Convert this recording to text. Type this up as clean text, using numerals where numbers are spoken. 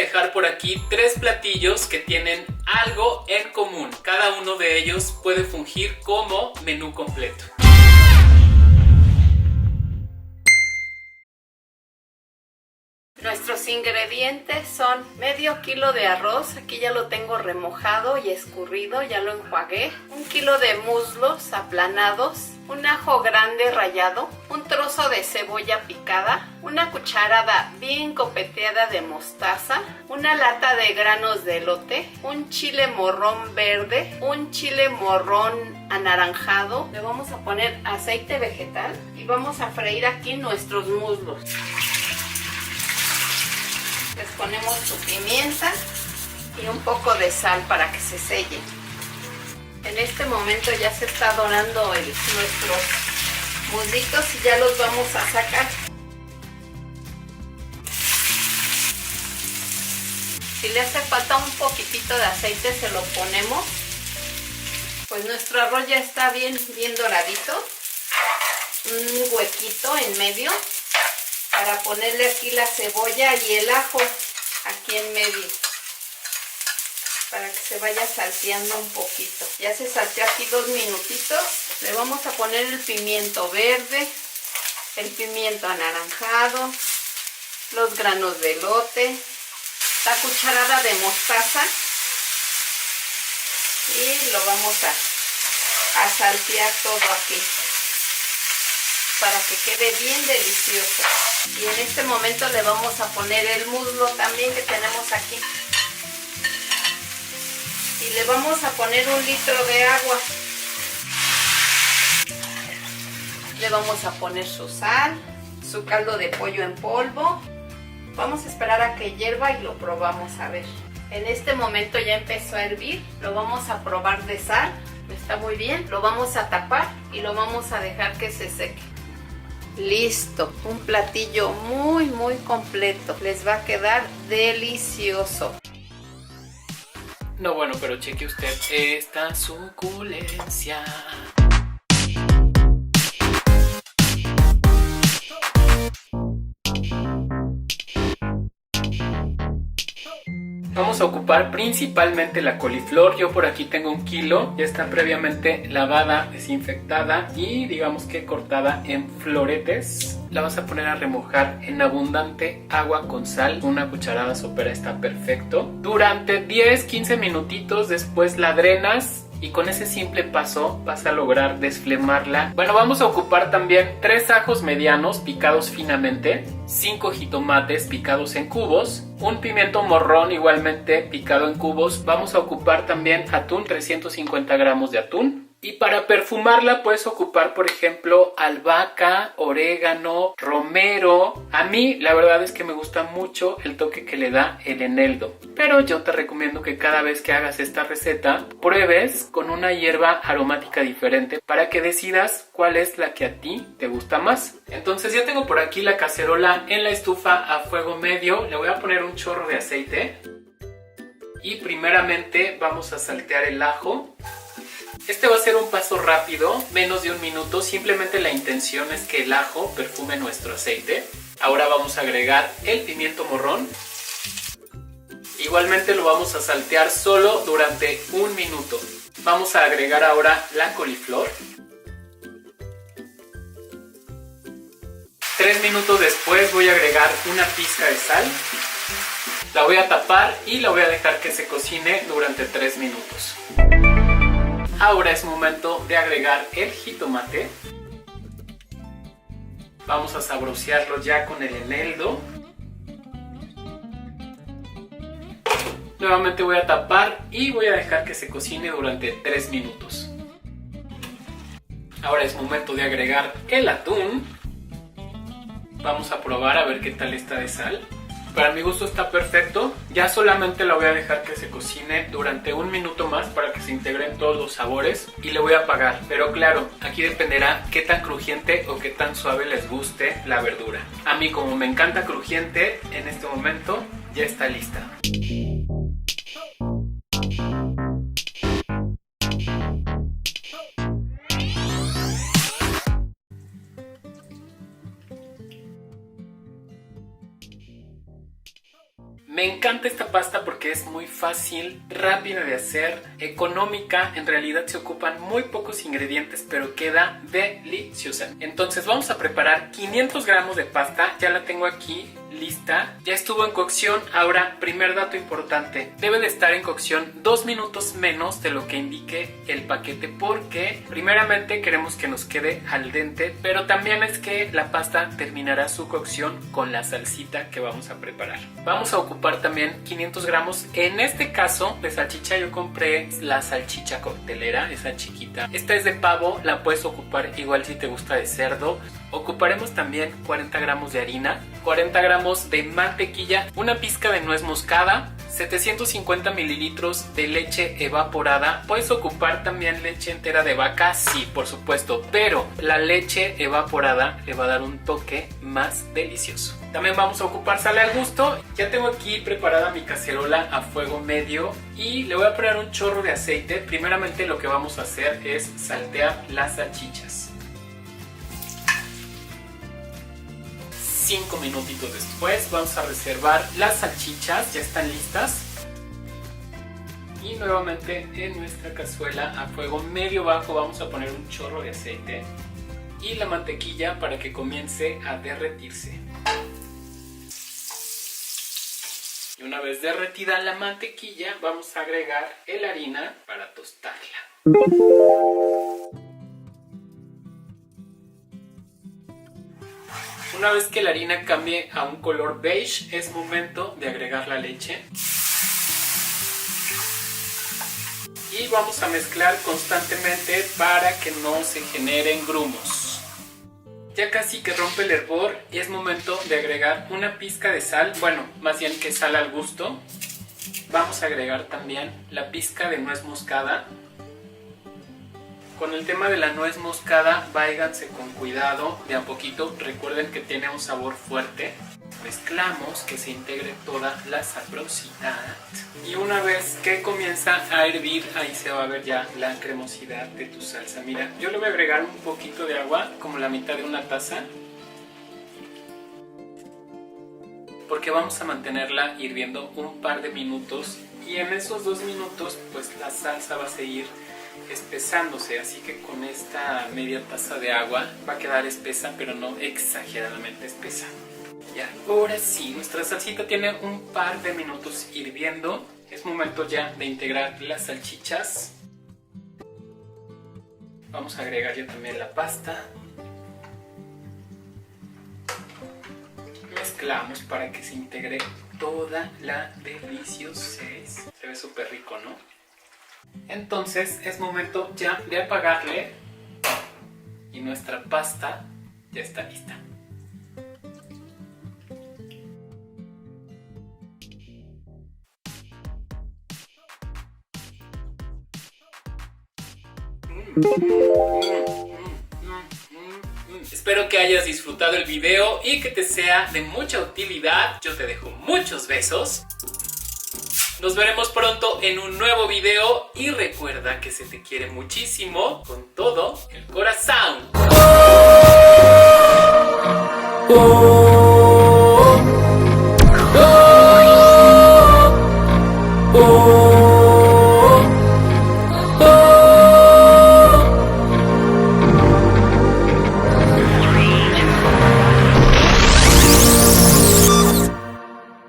dejar por aquí 3 platillos que tienen algo en común. Cada uno de ellos puede fungir como menú completo. Nuestros ingredientes son medio kilo de arroz, aquí ya lo tengo remojado y escurrido, ya lo enjuagué. 1 kilo de muslos aplanados, un ajo grande rallado, un trozo de cebolla picada, una cucharada bien copeteada de mostaza, una lata de granos de elote, un chile morrón verde, un chile morrón anaranjado. Le vamos a poner aceite vegetal y vamos a freír aquí nuestros muslos. Les ponemos su pimienta y un poco de sal para que se selle. En este momento ya se está dorando nuestros muslitos y ya los vamos a sacar. Si le hace falta un poquitito de aceite se lo ponemos. Pues nuestro arroz ya está bien doradito. Un huequito en medio para ponerle aquí la cebolla y el ajo aquí en medio, para que se vaya salteando un poquito. Ya se salteó aquí 2 minutitos. Le vamos a poner el pimiento verde, el pimiento anaranjado, los granos de elote, la cucharada de mostaza y lo vamos a saltear todo aquí para que quede bien delicioso. Y en este momento le vamos a poner el muslo también que tenemos aquí. Y le vamos a poner 1 litro de agua. Le vamos a poner su sal, su caldo de pollo en polvo. Vamos a esperar a que hierva y lo probamos a ver. En este momento ya empezó a hervir. Lo vamos a probar de sal. Está muy bien. Lo vamos a tapar y lo vamos a dejar que se seque. Listo, un platillo muy completo. Les va a quedar delicioso. No, bueno, pero cheque usted esta suculencia. Vamos a ocupar principalmente la coliflor. Yo por aquí tengo 1 kilo. Ya está previamente lavada, desinfectada y digamos que cortada en floretes. La vas a poner a remojar en abundante agua con sal. Una cucharada sopera está perfecto. Durante 10-15 minutitos, después la drenas. Y con ese simple paso vas a lograr desflemarla. Bueno, vamos a ocupar también 3 ajos medianos picados finamente, 5 jitomates picados en cubos, un pimiento morrón igualmente picado en cubos. Vamos a ocupar también atún, 350 gramos de atún. Y para perfumarla puedes ocupar, por ejemplo, albahaca, orégano, romero. A mí la verdad es que me gusta mucho el toque que le da el eneldo. Pero yo te recomiendo que cada vez que hagas esta receta, pruebes con una hierba aromática diferente para que decidas cuál es la que a ti te gusta más. Entonces ya tengo por aquí la cacerola en la estufa a fuego medio. Le voy a poner un chorro de aceite. Y primeramente vamos a saltear el ajo. Este va a ser un paso rápido, menos de 1 minuto, simplemente la intención es que el ajo perfume nuestro aceite. Ahora vamos a agregar el pimiento morrón. Igualmente lo vamos a saltear solo durante 1 minuto. Vamos a agregar ahora la coliflor. 3 minutos después voy a agregar una pizca de sal. La voy a tapar y la voy a dejar que se cocine durante 3 minutos. Ahora es momento de agregar el jitomate. Vamos a saborearlo ya con el eneldo. Nuevamente voy a tapar y voy a dejar que se cocine durante 3 minutos. Ahora es momento de agregar el atún. Vamos a probar a ver qué tal está de sal. Para mi gusto está perfecto. Ya solamente la voy a dejar que se cocine durante 1 minuto más para que se integren todos los sabores y le voy a apagar. Pero claro, aquí dependerá qué tan crujiente o qué tan suave les guste la verdura. A mí, como me encanta crujiente, en este momento ya está lista. Me encanta esta pasta porque es muy fácil, rápida de hacer, económica. En realidad se ocupan muy pocos ingredientes, pero queda deliciosa. Entonces vamos a preparar 500 gramos de pasta. Ya la tengo aquí lista, ya estuvo en cocción. Ahora, primer dato importante, debe de estar en cocción 2 minutos menos de lo que indique el paquete, porque primeramente queremos que nos quede al dente, pero también es que la pasta terminará su cocción con la salsita que vamos a preparar. Vamos a ocupar también 500 gramos, en este caso de salchicha. Yo compré la salchicha coctelera, esa chiquita. Esta es de pavo, la puedes ocupar igual si te gusta de cerdo. Ocuparemos también 40 gramos de harina, 40 gramos de mantequilla, una pizca de nuez moscada, 750 mililitros de leche evaporada. Puedes ocupar también leche entera de vaca, sí, por supuesto, pero la leche evaporada le va a dar un toque más delicioso. También vamos a ocupar sal al gusto. Ya tengo aquí preparada mi cacerola a fuego medio y le voy a poner un chorro de aceite. Primeramente lo que vamos a hacer es saltear las salchichas. 5 minutitos después vamos a reservar las salchichas, ya están listas. Y nuevamente en nuestra cazuela a fuego medio bajo vamos a poner un chorro de aceite y la mantequilla para que comience a derretirse. Y una vez derretida la mantequilla vamos a agregar la harina para tostarla. Una vez que la harina cambie a un color beige, es momento de agregar la leche. Y vamos a mezclar constantemente para que no se generen grumos. Ya casi que rompe el hervor y es momento de agregar una pizca de sal, bueno, más bien que sal al gusto. Vamos a agregar también la pizca de nuez moscada. Con el tema de la nuez moscada, váyanse con cuidado, de a poquito. Recuerden que tiene un sabor fuerte. Mezclamos, que se integre toda la sabrosidad. Y una vez que comienza a hervir, ahí se va a ver ya la cremosidad de tu salsa. Mira, yo le voy a agregar un poquito de agua, como la mitad de una taza, porque vamos a mantenerla hirviendo un par de minutos. Y en esos 2 minutos, pues la salsa va a seguir espesándose, así que con esta media taza de agua va a quedar espesa, pero no exageradamente espesa. Ya, ahora sí, nuestra salsita tiene un par de minutos hirviendo. Es momento ya de integrar las salchichas. Vamos a agregar ya también la pasta. Mezclamos para que se integre toda la deliciosez. Se ve súper rico, ¿no? Entonces es momento ya de apagarle y nuestra pasta ya está lista. Espero que hayas disfrutado el video y que te sea de mucha utilidad. Yo te dejo muchos besos. Nos veremos pronto en un nuevo video y recuerda que se te quiere muchísimo con todo el corazón.